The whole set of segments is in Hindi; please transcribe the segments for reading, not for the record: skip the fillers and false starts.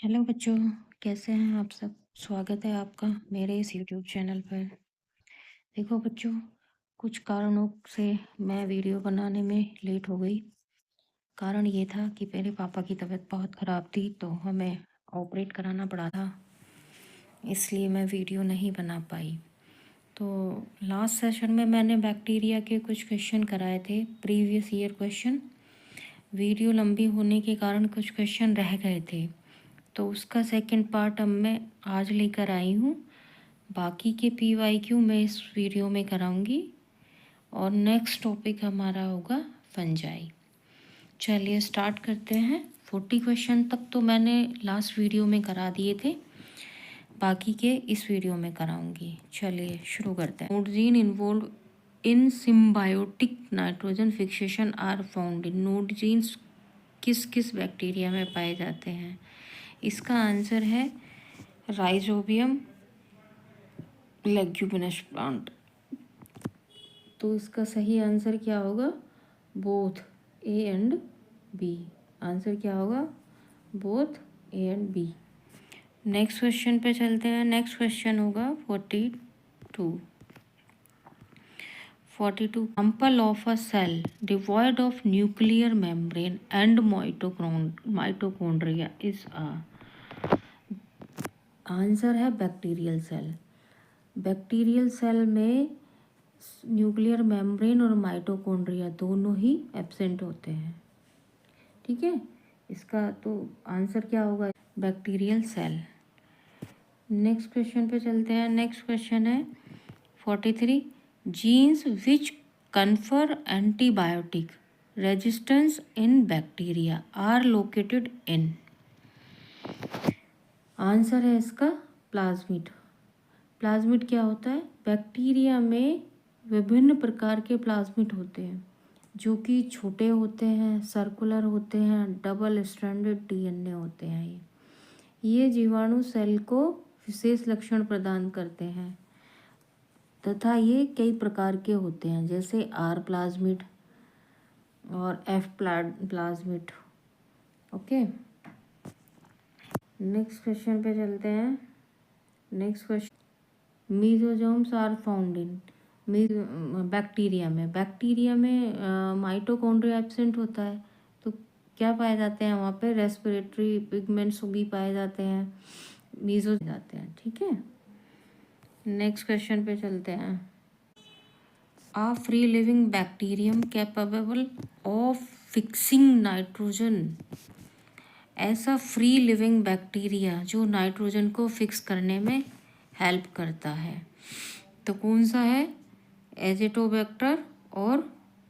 हेलो बच्चों, कैसे हैं आप सब? स्वागत है आपका मेरे इस यूट्यूब चैनल पर। देखो बच्चों, कुछ कारणों से मैं वीडियो बनाने में लेट हो गई। कारण ये था कि मेरे पापा की तबीयत बहुत ख़राब थी, तो हमें ऑपरेट कराना पड़ा था, इसलिए मैं वीडियो नहीं बना पाई। तो लास्ट सेशन में मैंने बैक्टीरिया के कुछ क्वेश्चन कराए थे, प्रीवियस ईयर क्वेश्चन। वीडियो लंबी होने के कारण कुछ क्वेश्चन रह गए थे, तो उसका सेकंड पार्ट अब मैं आज लेकर आई हूँ। बाकी के PYQ मैं इस वीडियो में कराऊंगी और नेक्स्ट टॉपिक हमारा होगा फंजाई। चलिए स्टार्ट करते हैं। 40 क्वेश्चन तक तो मैंने लास्ट वीडियो में करा दिए थे, बाकी के इस वीडियो में कराऊंगी। चलिए शुरू करते हैं। Nod gene involve in symbiotic nitrogen fixation are found in. Nod genes किस किस बैक्टीरिया में पाए जाते हैं? इसका आंसर है राइजोबियम लेग्यूमिनस प्लांट। तो इसका सही आंसर क्या होगा? Both A and B. Answer क्या होगा? Both A and B. Next question पे चलते हैं। नेक्स्ट क्वेश्चन होगा 42। Example of a cell devoid of nuclear membrane and mitochondria is a। Answer है बैक्टीरियल सेल। बैक्टीरियल सेल में न्यूक्लियर मेम्ब्रेन और माइटोकॉन्ड्रिया दोनों ही एब्सेंट होते हैं। ठीक है, इसका तो आंसर क्या होगा? Bacterial cell. नेक्स्ट क्वेश्चन पे चलते हैं। नेक्स्ट क्वेश्चन है 43। Genes which confer antibiotic resistance in bacteria are located in. Answer है इसका प्लाज्मिड। प्लाज्मिड क्या होता है? बैक्टीरिया में विभिन्न प्रकार के प्लाज्मिड होते हैं, जो कि छोटे होते हैं, सर्कुलर होते हैं, डबल स्ट्रैंडेड DNA होते हैं। ये जीवाणु सेल को विशेष लक्षण प्रदान करते हैं तथा ये कई प्रकार के होते हैं, जैसे R प्लाज्मिड और F plasmid. Okay, next question पे चलते हैं। Next question, mesosomes are found in. Bacteria में माइटोकॉन्ड्रिया एब्सेंट होता है, तो क्या पाए जाते हैं वहाँ पे? रेस्पिरेटरी पिगमेंट्स भी पाए जाते हैं, मीजो जाते हैं। ठीक है, नेक्स्ट क्वेश्चन पे चलते हैं। A free living bacterium capable of fixing nitrogen. ऐसा फ्री लिविंग बैक्टीरिया जो नाइट्रोजन को फिक्स करने में हेल्प करता है, तो कौन सा है? एजिटोबैक्टर और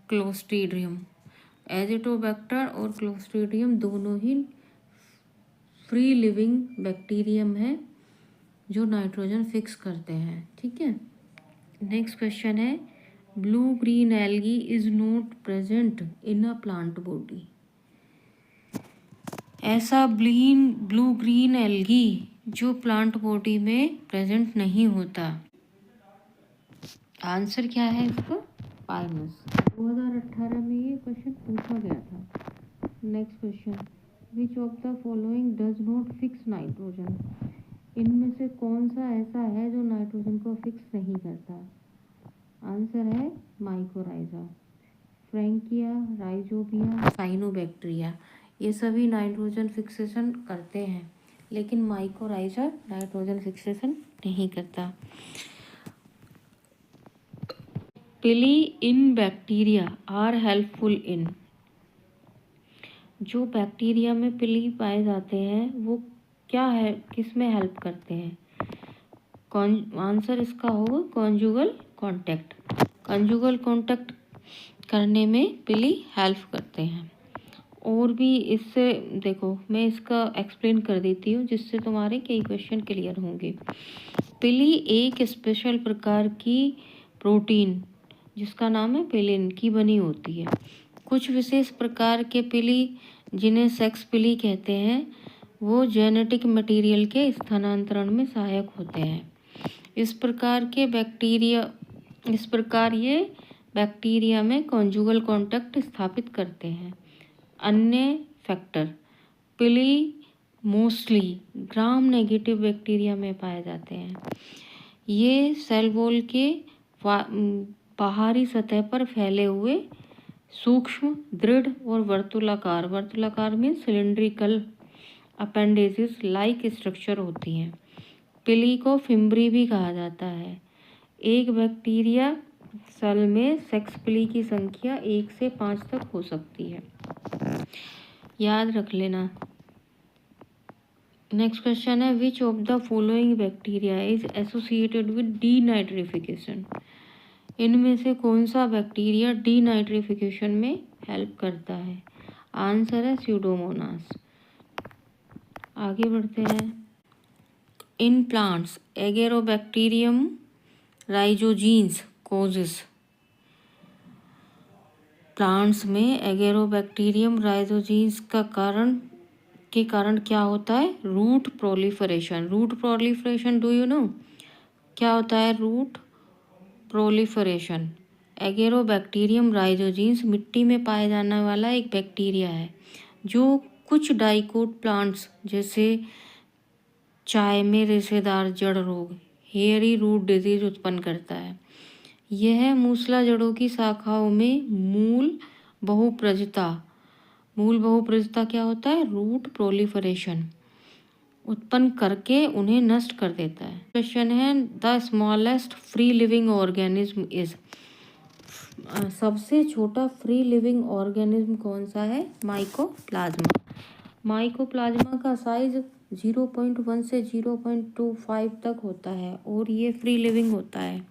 क्लोस्ट्रीडियम। एजिटोबैक्टर और क्लोस्ट्रीडियम दोनों ही फ्री लिविंग बैक्टीरियम है जो नाइट्रोजन फिक्स करते हैं। ठीक है, नेक्स्ट क्वेश्चन है blue green algae is not present in a plant body. ऐसा ब्लू ग्रीन एल्गी जो प्लांट बॉडी में प्रेजेंट नहीं होता। आंसर क्या है इसका? पाइनस। 2018 में ये क्वेश्चन पूछा गया था। Next question, which of the following does not fix nitrogen. इनमें से कौन सा ऐसा है जो नाइट्रोजन को फिक्स नहीं करता? आंसर है माइकोराइजा, फ्रैंकिया, राइजोबिया, साइनोबैक्टीरिया। ये सभी नाइट्रोजन फिक्सेशन करते हैं, लेकिन माइकोराइजा नाइट्रोजन फिक्सेशन नहीं करता। Pili in bacteria are helpful in. जो बैक्टीरिया में पिली पाए जाते हैं वो क्या है, किस में हेल्प करते हैं? आंसर इसका होगा कॉन्जुगल कांटेक्ट। कॉन्जुगल कांटेक्ट करने में पिली हेल्प करते हैं। और भी इससे देखो, मैं इसका एक्सप्लेन कर देती हूँ जिससे तुम्हारे कई क्वेश्चन क्लियर होंगे। पिली एक स्पेशल प्रकार की प्रोटीन जिसका नाम है पिलिन की बनी होती है। कुछ विशेष प्रकार के पिली जिन्हें सेक्स पिली कहते हैं वो जेनेटिक मटेरियल के स्थानांतरण में सहायक होते हैं। इस प्रकार ये बैक्टीरिया में कॉन्जुगल कांटेक्ट स्थापित करते हैं। अन्य फैक्टर, पिली मोस्टली ग्राम नेगेटिव बैक्टीरिया में पाए जाते हैं। ये सेल वॉल के बाहरी सतह पर फैले हुए सूक्ष्म, दृढ़ और वर्तुलाकार में सिलिंड्रिकल अपेंडेजेस लाइक स्ट्रक्चर होती हैं। पिली को फिम्बरी भी कहा जाता है। एक बैक्टीरिया सेल में सेक्स पिली की संख्या 1 से 5 तक हो सकती है। याद रख लेना। नेक्स्ट क्वेश्चन है, विच of the following bacteria is associated with denitrification. इनमें से कौन सा बैक्टीरिया डीनाइट्रिफिकेशन में हेल्प करता है? आंसर है स्यूडोमोनास। आगे बढ़ते हैं। In plants Agrobacterium rhizogenes causes. Plants में एगेरोबैक्टीरियम राइजोजीन्स के कारण क्या होता है? Root proliferation. Root proliferation do you know क्या होता है? Root proliferation. एगेरोबैक्टीरियम राइजोजीन्स मिट्टी में पाया जाने वाला एक बैक्टीरिया है जो कुछ डाइकोट प्लांट्स जैसे चाय में रेशेदार जड़ रोग, हेयरी रूट डिजीज उत्पन्न करता है। यह मूसला जड़ों की शाखाओं में मूल बहुप्रजता क्या होता है? रूट प्रोलिफरेशन उत्पन्न करके उन्हें नष्ट कर देता है। क्वेश्चन है, the smallest free living organism is. सबसे छोटा फ्री लिविंग ऑर्गेनिज्म कौन सा है? माइकोप्लाज्मा। माइकोप्लाज्मा का साइज 0.1 से 0.25 तक होता है और ये फ्री लिविंग होता है।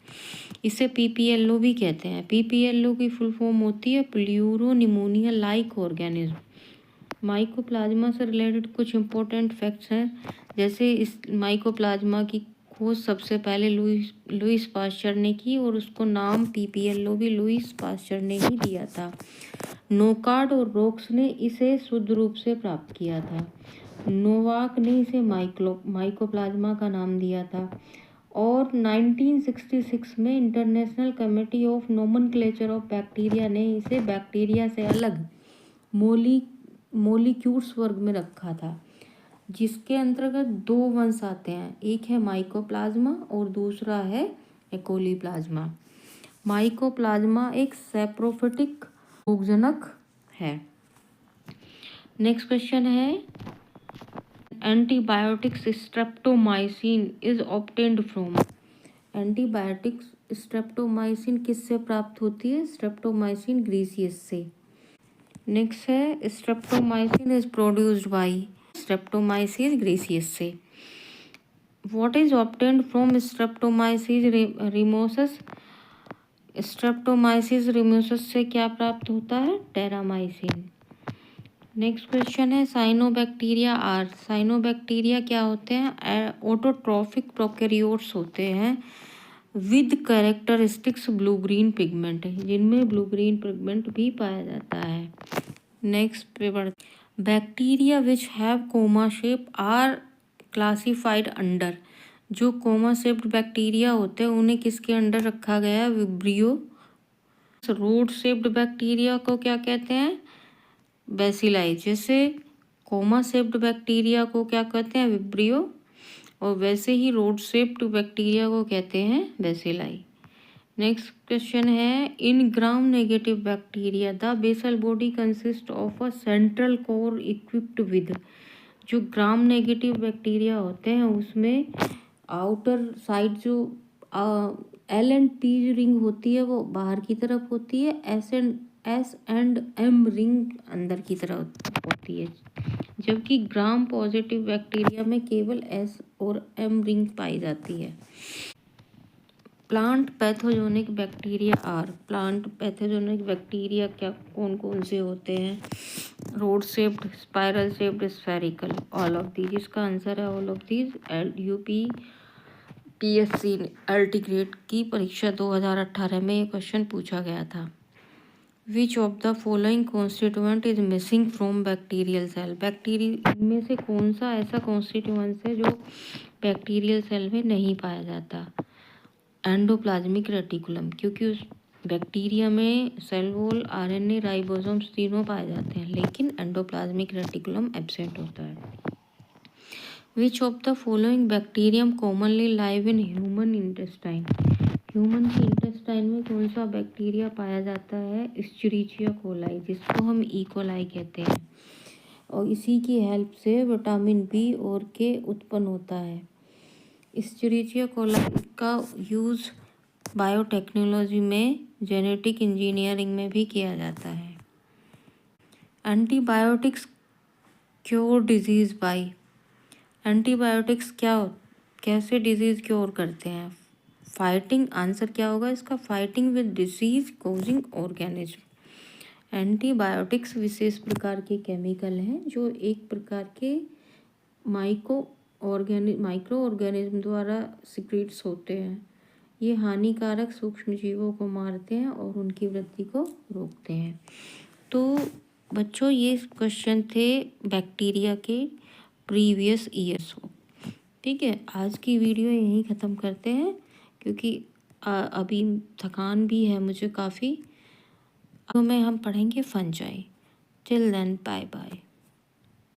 इसे पीपीएलओ भी कहते हैं। पीपीएलओ की फुल फॉर्म होती है pleuro pneumonia like organism. Mycoplasma से रिलेटेड कुछ इंपॉर्टेंट फैक्ट्स हैं, जैसे इस माइकोप्लाज्मा की खोज सबसे पहले लुईस पास्चर ने की और उसको नाम पीपीएलओ भी लुईस पास्चर ने ही दिया था। नोकार्ड और रोक्स ने इसे शुद्ध रूप से प्राप्त किया था। नोवाक ने इसे माइकोप्लाज्मा का नाम दिया था और 1966 में international committee of nomenclature of bacteria ने इसे बैक्टीरिया से अलग मोलिक्यूल्स वर्ग में रखा था, जिसके अंतर्गत 2 वंश आते हैं। एक है माइकोप्लाज्मा और दूसरा है एकोलीप्लाज्मा। माइकोप्लाज्मा एक सैप्रोफिटिक रोगजनक है। नेक्स्ट क्वेश्चन है, antibiotics streptomycin is obtained from. Antibiotics streptomycin किससे प्राप्त होती है? स्ट्रेप्टोमाइसिन ग्रीसियस से। नेक्स्ट है, streptomycin is produced by. Streptomyces griseus से। What is obtained from Streptomyces rimosus. Streptomyces rimosus से क्या प्राप्त होता है? टेरामाइसिन। नेक्स्ट क्वेश्चन है, साइनोबैक्टीरिया आर। साइनोबैक्टीरिया क्या होते हैं? ऑटोट्रॉफिक प्रोकैरियोट्स होते हैं with characteristics blue green pigment, जिनमें ब्लू ग्रीन पिगमेंट भी पाया जाता है। नेक्स्ट पे बढ़ते, bacteria which have comma shape are classified under. जो कोमा शेप्ड बैक्टीरिया होते हैं उन्हें किसके अंडर रखा गया है? विब्रियो। रोड शेप्ड बैक्टीरिया को क्या कहते हैं? बेसिलाई। जैसे कोमा शेप्ड बैक्टीरिया को क्या कहते हैं? विब्रियो, और वैसे ही रोड शेप्ड बैक्टीरिया को कहते हैं बेसिलाई। नेक्स्ट क्वेश्चन है, in gram negative bacteria the basal body consist of a central core equipped with. जो ग्राम नेगेटिव बैक्टीरिया होते हैं उसमें आउटर साइड जो एल एंड पी रिंग होती है वो बाहर की तरफ होती है, एस एंड एम रिंग अंदर की तरफ होती है, जबकि ग्राम पॉजिटिव बैक्टीरिया में केवल एस और एम रिंग पाई जाती है। Plant pathogenic bacteria are. Plant pathogenic bacteria क्या कौन कौन से होते हैं? Rod shaped, spiral shaped, spherical, all of these. इसका आंसर है all of these. UP PSC LT grade की परीक्षा 2018 में ये क्वेश्चन पूछा गया था। Which of the following constituent is missing from bacterial cell. Bacteria में से कौन सा ऐसा कॉन्स्टिट्यूएंट है जो बैक्टीरियल सेल में नहीं पाया जाता? एंडोप्लाज्मिक रेटिकुलम, क्योंकि उस बैक्टीरिया में सेल वॉल, आरएनए, राइबोसोम्स तीनों पाए जाते हैं, लेकिन एंडोप्लाज्मिक रेटिकुलम एब्सेंट होता है। विच of the following bacterium commonly live in human intestine. Human के इंटेस्टाइन में कौन सा बैक्टीरिया पाया जाता है? एस्चेरिचिया कोलाई, जिसको हम कोलाई कहते हैं, और इसी की हेल्प से विटामिन बी और के उत्पन्न होता है। एस्चेरिचिया कोलाई का यूज़ बायोटेक्नोलॉजी में, जेनेटिक इंजीनियरिंग में भी किया जाता है। Antibiotics cure disease by. Antibiotics कैसे डिजीज़ क्योर करते हैं? फाइटिंग, आंसर क्या होगा इसका? Fighting with disease causing organism. Antibiotics विशेष प्रकार के केमिकल हैं जो एक प्रकार के माइक्रो ऑर्गेनिज्म द्वारा सिक्रीट्स होते हैं। ये हानिकारक सूक्ष्म जीवों को मारते हैं और उनकी वृद्धि को रोकते हैं। तो बच्चों, ये क्वेश्चन थे बैक्टीरिया के प्रीवियस ईयर्स को। ठीक है, आज की वीडियो यहीं ख़त्म करते हैं क्योंकि अभी थकान भी है मुझे काफ़ी। तो में हम पढ़ेंगे fungi. Till then, bye bye.